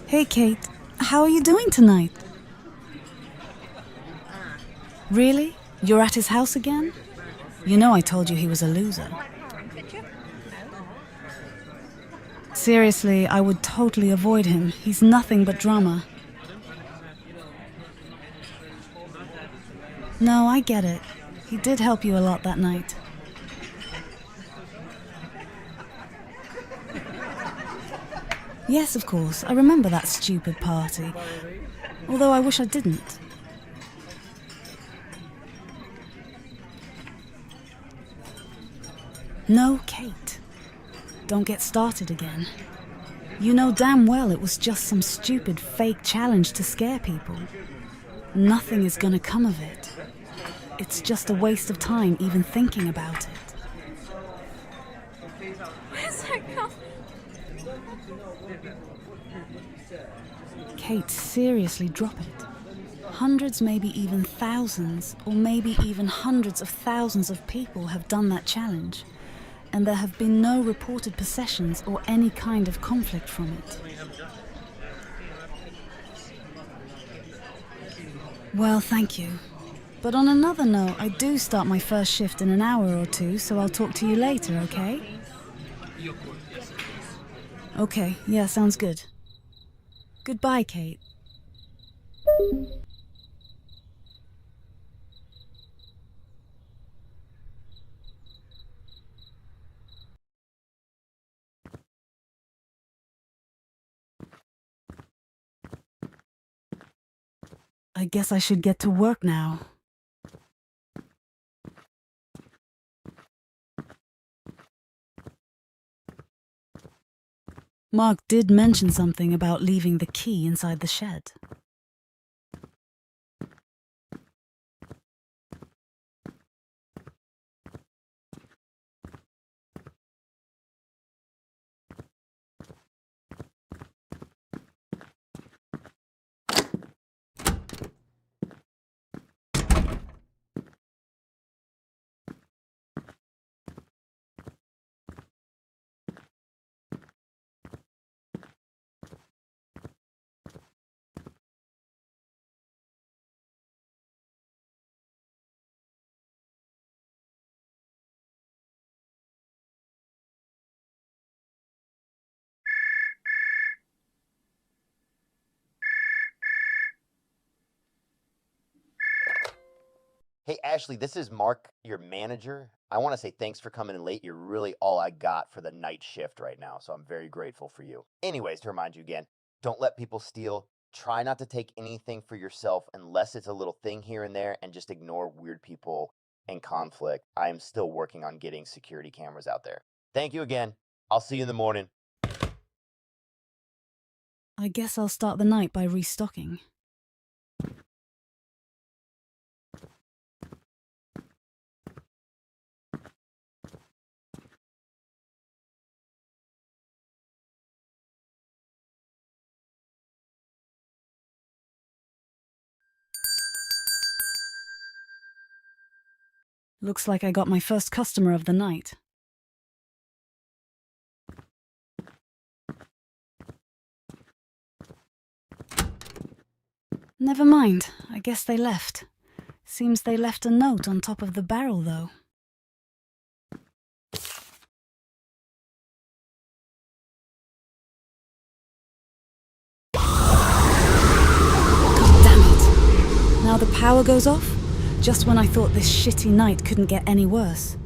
Hey Kate, how are you doing tonight? Really? You're at his house again? You know I told you he was a loser. Seriously, I would totally avoid him. He's nothing but drama. No, I get it. He did help you a lot that night. Yes, of course. I remember that stupid party. Although I wish I didn't. No, Kate. Don't get started again. You know damn well it was just some stupid fake challenge to scare people. Nothing is gonna come of it. It's just a waste of time even thinking about it. Where's that come? Kate, seriously, drop it. Hundreds, maybe even thousands, or maybe even hundreds of thousands of people have done that challenge, and there have been no reported possessions or any kind of conflict from it. Well, thank you. But on another note, I do start my first shift in an hour or two, so I'll talk to you later, okay? Okay, yeah, sounds good. Goodbye, Kate. I guess I should get to work now. Mark did mention something about leaving the key inside the shed. Hey, Ashley, this is Mark, your manager. I want to say thanks for coming in late. You're really all I got for the night shift right now, so I'm very grateful for you. Anyways, to remind you again, don't let people steal. Try not to take anything for yourself unless it's a little thing here and there, and just ignore weird people and conflict. I am still working on getting security cameras out there. Thank you again. I'll see you in the morning. I guess I'll start the night by restocking. Looks like I got my first customer of the night. Never mind, I guess they left. Seems they left a note on top of the barrel, though. God damn it! Now the power goes off? Just when I thought this shitty night couldn't get any worse.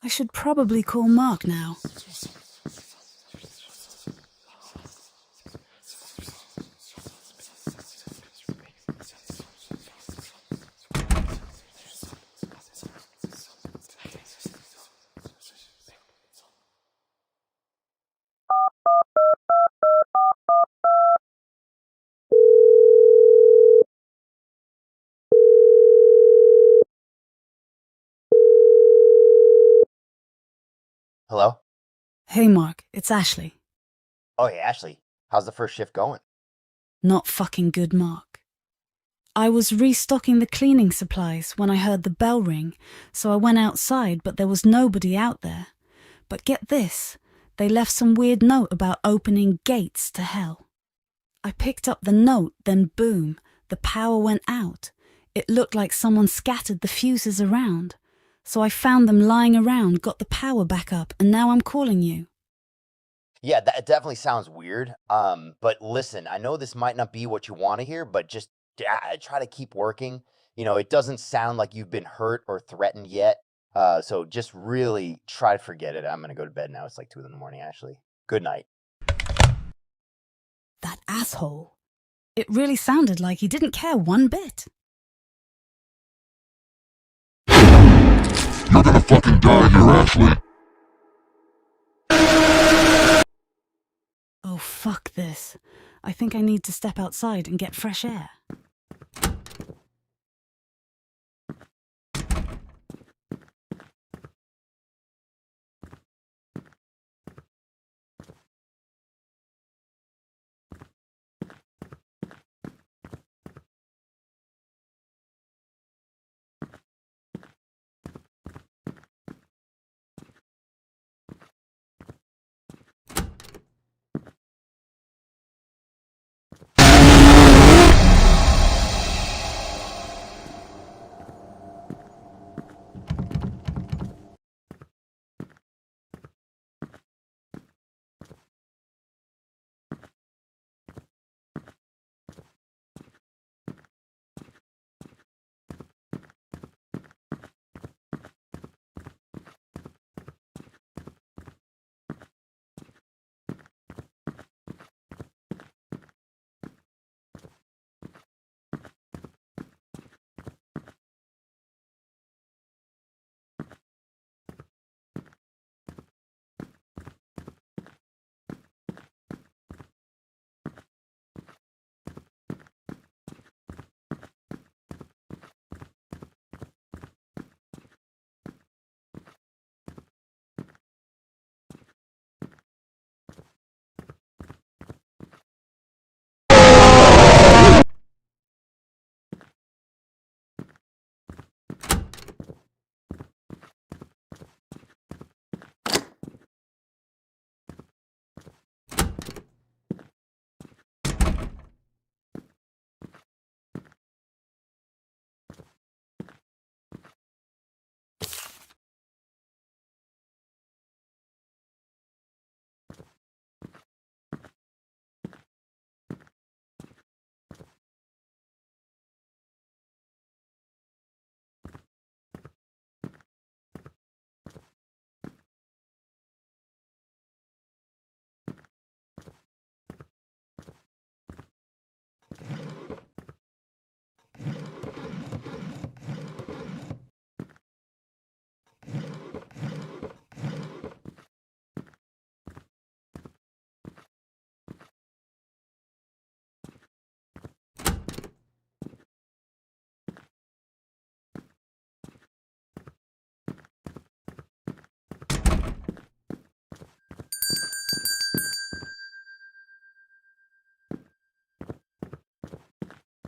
I should probably call Mark now. Hello? Hey Mark, it's Ashley. Oh, hey, Ashley. How's the first shift going? Not fucking good, Mark. I was restocking the cleaning supplies when I heard the bell ring, so I went outside, but there was nobody out there. But get this, they left some weird note about opening gates to hell. I picked up the note, then boom, the power went out. It looked like someone scattered the fuses around. So I found them lying around, got the power back up, and now I'm calling you. Yeah, that definitely sounds weird. But listen, I know this might not be what you want to hear, but just try to keep working. It doesn't sound like you've been hurt or threatened yet. So just really try to forget it. I'm gonna go to bed now. It's like 2 in the morning, Ashley. Good night. That asshole. It really sounded like he didn't care one bit. You're gonna fucking die here, Ashley. Oh, fuck this. I think I need to step outside and get fresh air.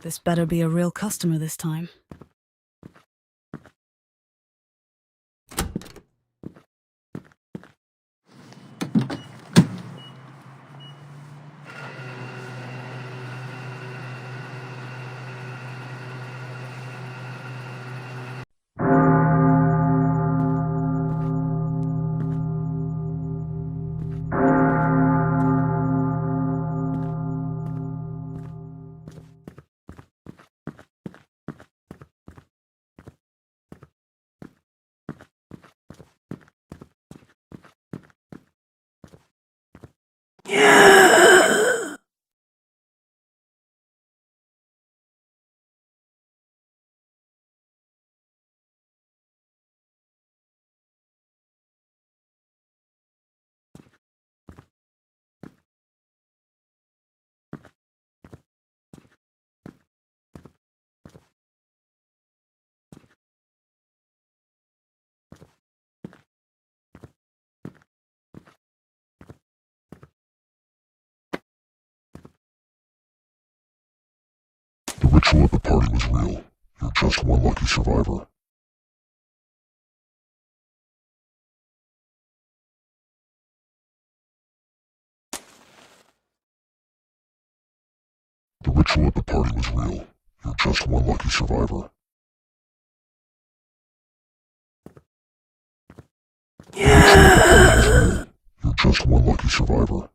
This better be a real customer this time. ritual at the party was real. You're just one lucky survivor. The ritual at the party was real. You're just one lucky survivor. You're just one lucky survivor.